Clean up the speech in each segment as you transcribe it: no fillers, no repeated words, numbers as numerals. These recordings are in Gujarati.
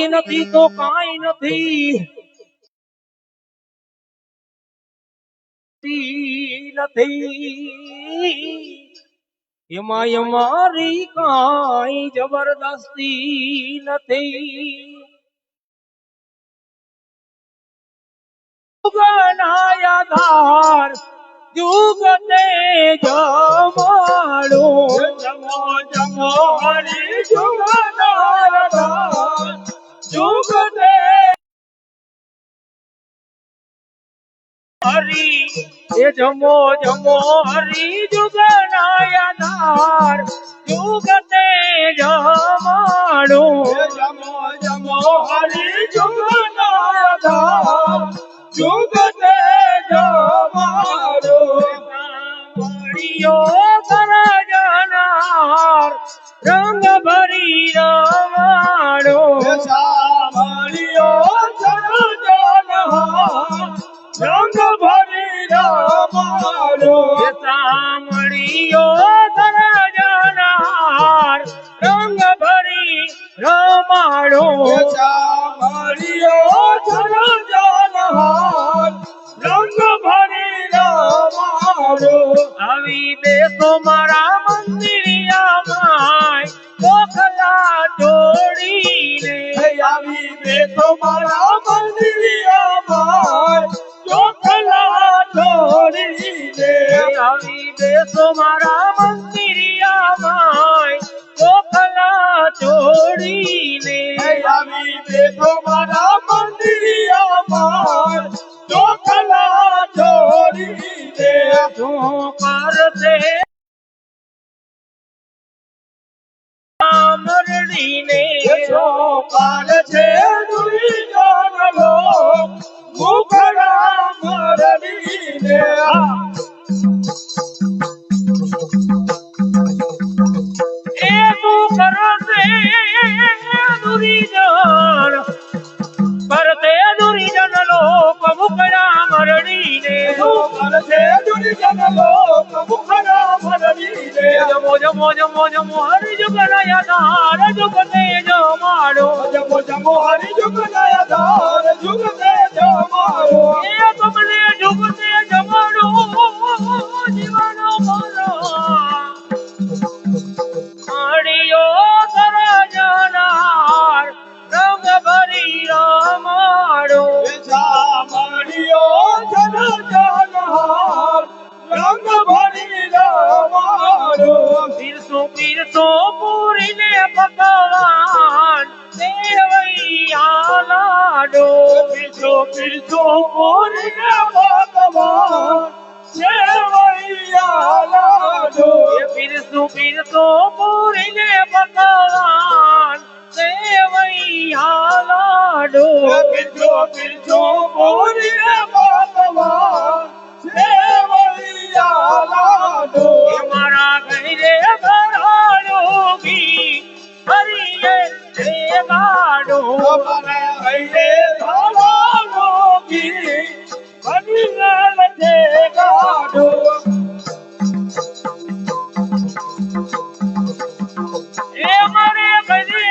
હરી નથી તો કાંઈ નથી એમાં અમારી કાંઈ જબરદસ્તી નથી ધાર જુગતે જમાડો જમો જમો હરી જુગતે હરી એ જમો જમો હરી જુગનાયા ધાર જુગતે જમાડો જમો જમો હરી જુગનાયા ધાર જુગતે જમાડો મળ્યો કરજનાર રંગ ભરી રમાડો મળ્યો રંગ ભરી રમાડો સાંભળ્યો કરજનાર રંગ ભરી રમાડો સાંભળ્યો કરજનાર રંગ ભરી રમાડો આવી બેસો મારા મંદિરિયામાં ગોખલા જોડીને આવી બેસો મારા મંદિરિયામાં ગોખલા જોડીને આવી બેસો મારા મંદિરિયામાં ગોખલા જોડીને આવી બેસો મારા મંદિરિયામાં ગોખલા જોડીને શું કરશે મરડીને પાર છે દુર્જનનો મુખડા મરડીને એ શું કરશે દુર્જન કરતે દુર્જન લોક મુખડા મરડીને શું કરશે દુર્જન લોક મુખડા મરડીને જમો જમો જમો જમો હરી જુગનાયા ધાર જુગતે જમાડો જમો જમો હરી જુગનાયા ધાર જુગતે જમાડો એ તમને જુગતે જમાડો જીવનો બોલો મળ્યો કરજનાર રંગ ભરી રમાડો મળ્યો કરજનાર રંગ ભરી રમાડો પીરસો પીરસો પૂરીને પકવાન દેવૈયા લાડો પીરસો પીરસો પૂરીને પકવાન દેવૈયા લાડો પીરસો પીરસો પૂરીને પકવાન દેવૈયા લાડો પીરસો પીરસો પૂરીને પકવાન દેવૈયા લાડો મારા ઘરે ભરાડો ઘી હરિયે રે ગાડો મારા ઘરે ભરાડો ઘી હરિયે રે ગાડો એ મારે ઘરે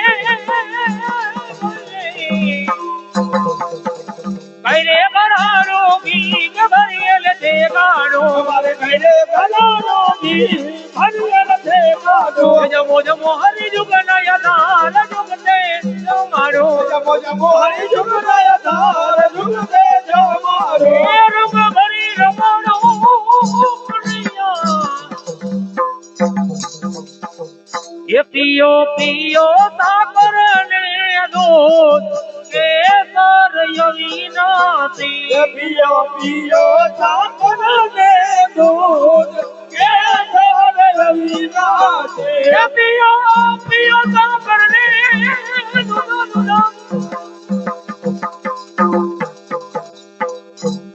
ભરાડો ઘી ભરિયલ તે ગાડો મારે ઘરે ભરાડો ઘી ભરિયલ તે ગાડો જમો જમો હરી જુગનાયા ધાર જુગતે જમાડો જમો જમો હરી જુગનાયા ધાર જુગતે જમાડો રંગ ભરી રમાડો એ પિયો પિયો સાકર ને દૂધ કેસર યવિનાથી પિયો પિયો સાકર ને દૂધ કેસર યવિનાથી પિયો પિયો સાકર ને દૂધ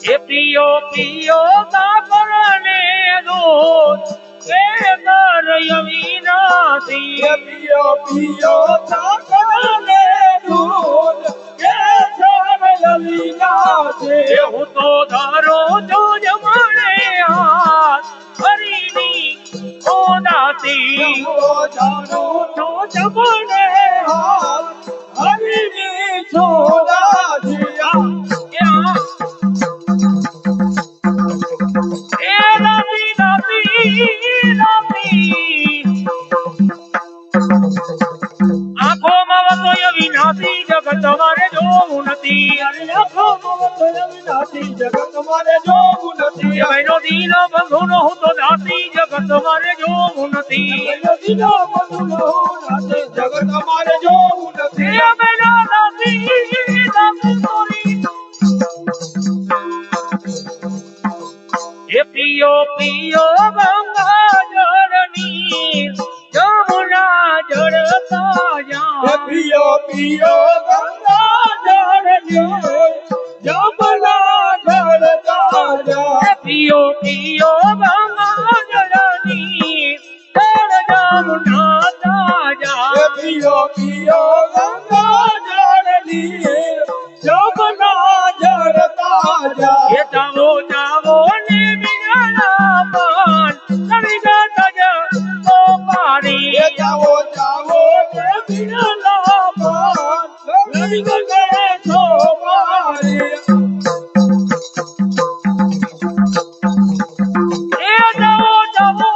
એ પિયો પિયો સાકર ને દૂધ કેસર યવિનાથી પિયો પિયો સાકર ને દૂધ કેસર યવિનાથી હું તો ધારો જો જમણે હાથ હરીની ઓદાતી ધારો જો જમણે હાથ હરીની સોદાજીયા એ રાતી આંખોમાં વસો વિનાશી જગત મારે જોવું નથી. આંખોમાં વસો વિનાશી જગત મારે જોવું નથી. બહેનો દીનો બંધુનો હું તો દાસી જગત મારે જોવું નથી. દીનો બંધુનો જગત મારે જોવું નથી. બહેનો દાસી એ પિયો પિયો ગંગા જળની જમુના જળતા જા. પિયો પિયો ગંગા જળની જમુના જળતા જા. પિયો પિયો ગંગા જળની જળ જમુના તાજા. પિયો પિયો ગંગા જળની જમુના જળતા જા. એ જાવો જાવો ને બિના પાન નવી ગત તો પારી. જાવો જાવો ને બિના પાન નવી ગત તો પારી. એ જાવો જાવો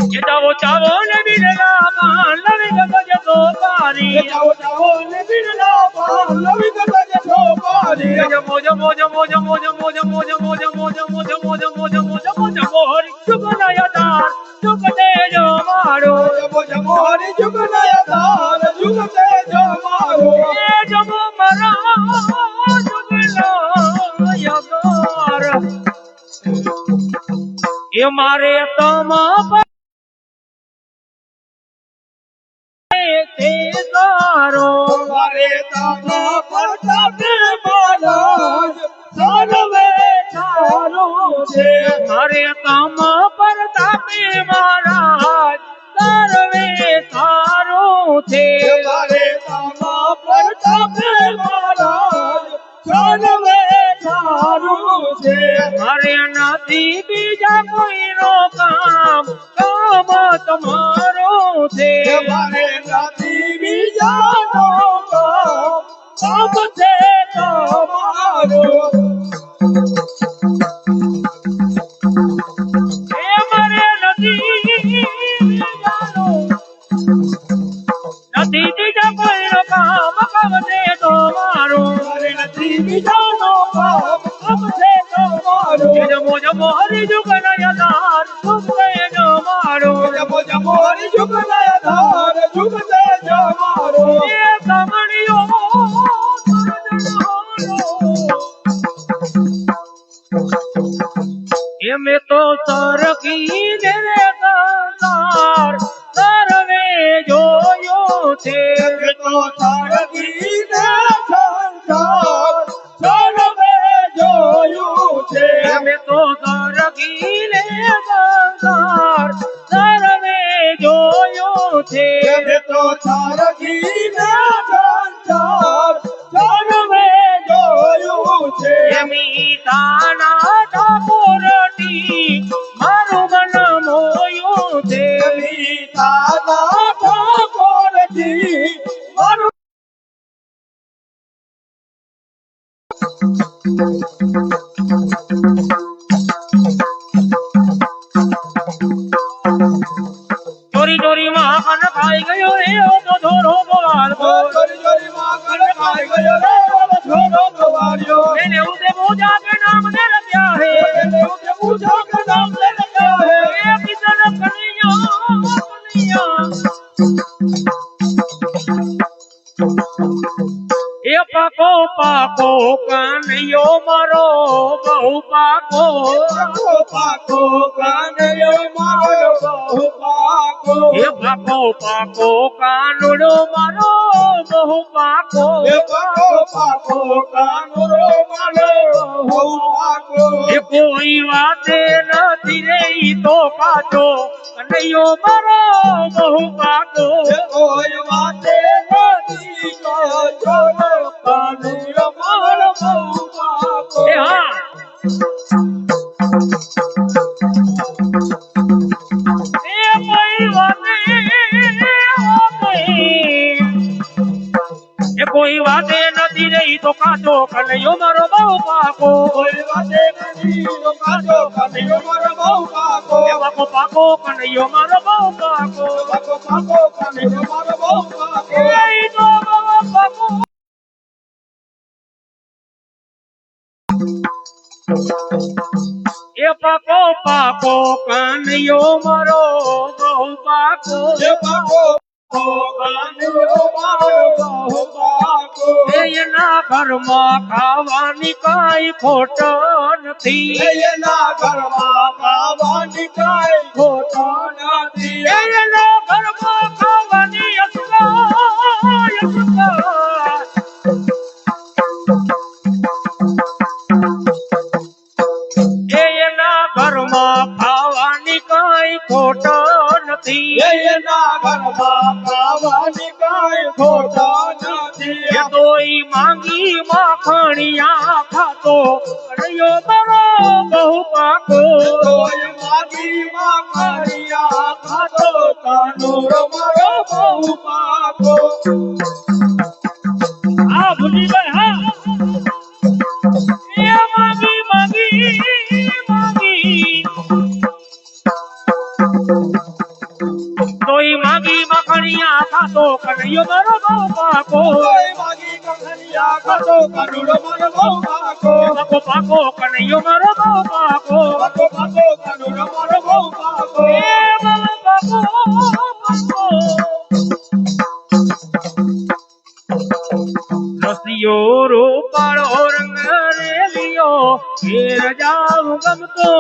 એ જાવો જાવો ને બિના પાન નવી ગત તો પારી. જાવો જાવો ને બિના પાન નવી ગત તો પારી. જમો જમો જમો જમો જમો જમો જમો જમો જમો જમો જમો જમો જમો જમો હરી જુગનય દાર જુગતે જો મારો. જમો જમો હરી જુગનય દાર જુગતે જો મારો. એ જમો મરા જુગનય દાર એ મારે તમા તે તારો. મારે તારા પ્રતાપે મહારાજ સર્વે તારું છે. મારે તમા પ્રતાપે મહારાજ સર્વે તારું છે. મારે તારા પ્રતાપે મહારાજ સર્વે તારું છે. મારે નથી બીજા કોઈનો કામ તમારો છે. મારે નથી બીજાનો કામ છે તમારો. એ મારે નથી બીજાનો નથી બીજા કોઈનો કામ છે તમારો. મારે નથી બીજાનો કામ છે તમારો. જમો જમો હરી જુગનય દાર જુગતે જો મારો. જમો જમો હરી જુગનય દાર જુગતે જો મારો. એ કમળિયો એમે તો સરખી દે સંસાર સર્વે જોયો છે. તો સારથી ને સંસાર સર્વે જોયું છે. એમે તો સરખી દે સંસાર સર્વે જોયો છે. તો સારથી ને સંસાર સર્વે જોયું છે. એમી તાના ઠાકોરટી મારું મન મોયું છે. તારા ઠાકોરજી મારું ચોરી ચોરી માં કન ખાઈ ગયો રે ઓ તો ધોરો બોલાલ ચોરી ચોરી માં કન ખાઈ ગયો રે છોડો ગવાર્યો. એને ઉસે પૂજા કે નામ ને રખ્યા હે. એને ઉસે પૂજા કે નામ લે લખ્યા હે. એ કિસન કનૈયા એ પાકો પાકો કાનૈયો મારો બહુ પાકો. પાકો પાકો કાનૈયો મારો બહુ પાકો. એ પાકો પાકો કાનુડો મારો બહુ પાકો. એ પાકો પાકો કાનુડો મારો બહુ પાકો. એ કોઈ વાતે નથી રે ઈ તો કાચો કનૈયો મારો બહુ પાકો. એ કોઈ વાતે નથી કાચો કાનુડો મારો બહુ પાકો. એ હા એ કોઈ વાતે કોઈ વાતે નથી રહી તો કાચો કનૈયો મારો બહુ પાકો કોઈ વાતે નથી તો કાચો કનૈયો મારો બહુ પાકો પાકો પાકો કનૈયો મારો બહુ પાકો પાકો પાકો કનૈયો મારો બહુ પાકો એ તો બહુ પાકો એ પાકો પાકો કનૈયો મારો બહુ પાકો એ પાકો કનૈયો મારો બહુ પાકો એના ઘરમાં ખાવાની કાંઈ ખોટ નથી એના ઘરમાં ખાવાની કાંઈ ખોટ નથી એના ઘરમાં ખાવાની એના ઘરમાં ખાવાની કાંઈ ખોટ નથી એના ઘરમાં ખાવાની કાંઈ ખોટ નથી એ તોય માંગી માખણિયા ખાતો કનૈયો મારો બહુ પાકો કોઈ માગી માખણિયા ખાતો કાનુડો મારો બહુ પાકો આ ભૂલીભાઈ હા એ માંગી માંગી માંગી તોય માંગી માખણિયા ખાતો કનૈયો મારો બહુ પાકો કોઈ માગી માખણિયા ખાતો કાનુડો મારો બહુ પાકો પાકો પાકો કનૈયો મારો બહુ પાકો પાકો પાકો કાનુડો મારો બહુ પાકો એ મારો પાકો પાકો રસિયો રૂપાળો રંગ રેલિયો ઘેર જાવ ગમતો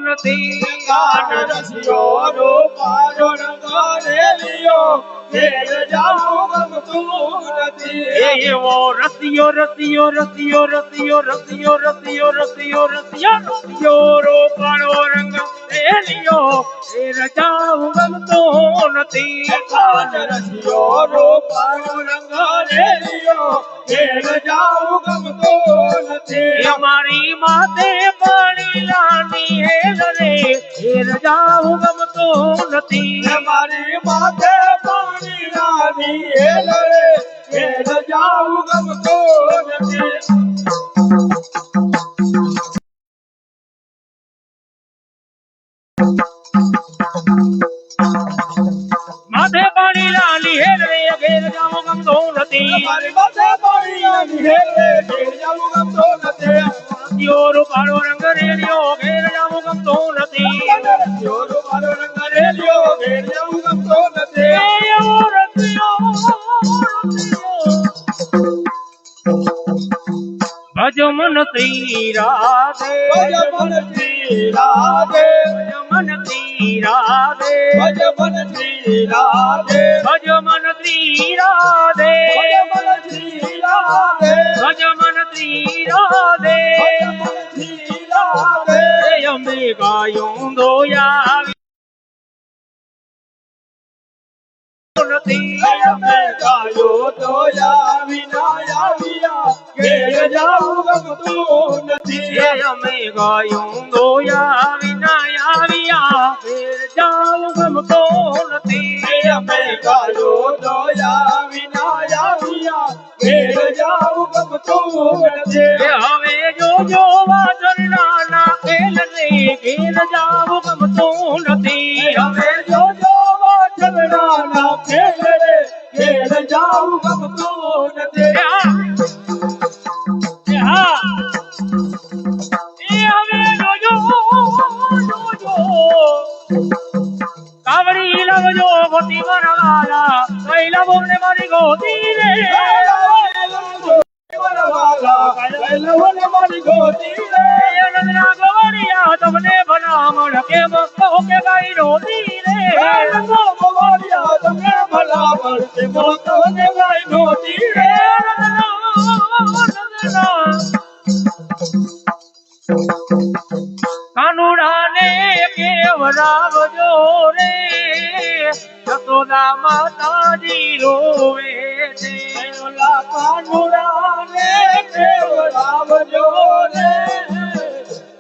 નથી કાન રસિયો રૂપાળો રંગ રેલિયો ઘેર જાઉં ગમતું નથી એવો રસિયો રસિયો રસિયો રસિયો રસિયો રસિયો રસિયો રસિયો રસિયો રૂપાળો રંગ રેલિયો ઘેર જાવ ગમતો નથી કાન રસિયો રૂપાળો રંગ રેલિયો ઘેર જાઉં ગમતું નથી મારી માથે પાણી લાની હેલ રે ઘેર જાવ ગમતો નથી મારી માથે પાણી નાની હેલ રે ઘેર જાઉં ગમતું નથી માથે પાણી લાની હેલ રે ઘેર જાવ ગમતો નથી મારી માથે પાણી નાની હેલ રે ઘેર જાઉં ગમતું નથી રસિયો રૂપાળો રંગ રેલિયો ઘેર જાવ ગમતો નથી રસિયો રૂપાળો રંગ રેલિયો ઘેર જાઉં ગમતું નથી એવો રસિયો ભજ મન શ્રી રાધે ભજ મન શ્રી રાધે ભજ મન શ્રી રાધે ભજ મન શ્રી રાધે ભજ મન શ્રી રાધે ભજ મન શ્રી રાધે ભજ મન શ્રી રાધે ભજ મન શ્રી રાધે અમે ગાયું દોયા નથી અમે ગાયો દોયા વિના આવ્યા ઘેર જાઉં ગમતું નથી અમે ગાયું દોયા વિના આવ્યા ઘેર જાવ ગમતો નથી અમે ગાયો દોયા વિના આવ્યા ઘેર જાઉં ગમતું નથી હવે જો વાદળના ના ખેલ રે ઘેર જાવ ગમતું નથી હવે જો વાછરડાના ખેલ રે ઘેર જાઉં ગમતું નથી કાવડી લાવજો ગોતી મારા કઈ લાવો ને મારી ગોતી રે મારી ગોતી રે નંદના ગવડિયા તમને ભલામણ કેમ કહો કે ગાઈ રોતી રે તમને ભલા મળશે મોતો ને ગાય ગોતી રે કાનુડાને કેવડાવજો રે જસોદા માતાજી રોવે છે કાનુડાને કેવડાવજો રે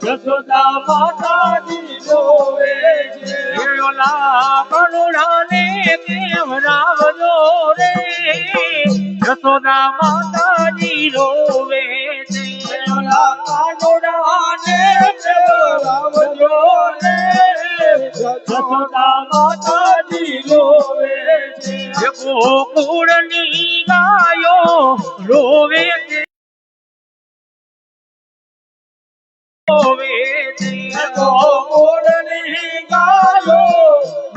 જસોદા માતાજી રોવે છે કાનુડાને કેવડાવજો રે યશોદા માતાજી રોવે છે કાનોડાને રાવજો રે યશોદા માતાજી રોવે છે ગોકુળની ગાયો રોવે છે રોવે છે ગોકુળની ગાયો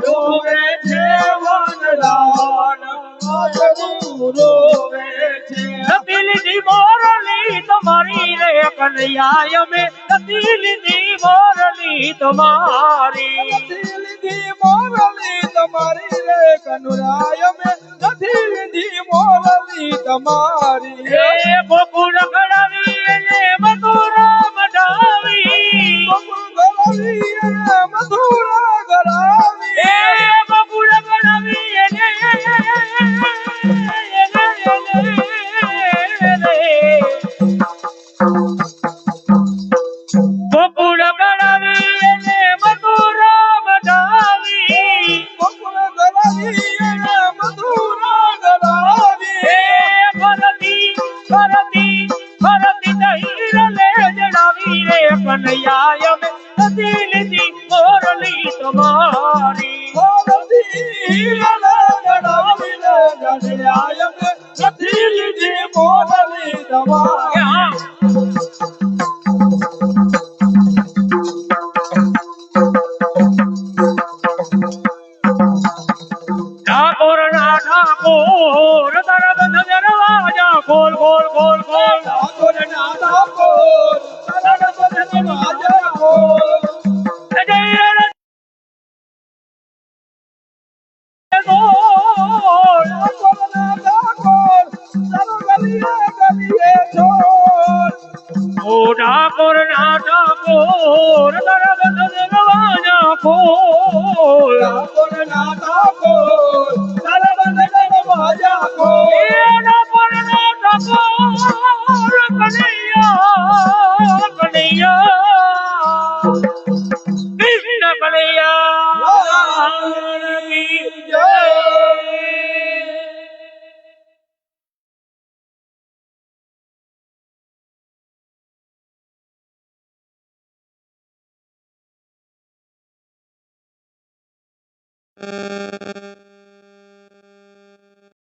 રોવે છે વનરાવણ માતનું રોવે છે નથી લીધી મોરલી તમારી રે કનૈયા અમે નથી લીધી મોરલી તમારી લીધી મોરલી તમારી રે કનુરાય મે નથી લીધી મોરલી તમારી એ ગોકુળ ગળાવી એને મથુરા મઢાવી ગળાવી અને મથુરા ગળાવી એ ગોકુળ ગળાવી એને ગોકુળ ગળાવી એને મથુરા મઢાવી ગોકુળ ગળાવી અને મથુરા ગળાવી એ ફરતી ફરતી ફરતી દહીર લે જડાવી રે કનૈયા અમે નથી લીધી મોરલી તમારી મોરલી ગળાવી લે ગઢિયા મે નથી લીધી મોરલી તમારી ઠાકોર ના ઠાકોર તારા બંધ દરવાજા ખોલ ખોલ ખોલ ખોલ ઠાકોર ના ઠાકોર તારા બંધ દરવાજા ખોલ જય ઠાકોર ના ઠાકોર તારો ગલીએ ગલીએ છોડ ઓ ઠાકોર ના ઠાકોર તારા બંધ દરવાજા ખોલ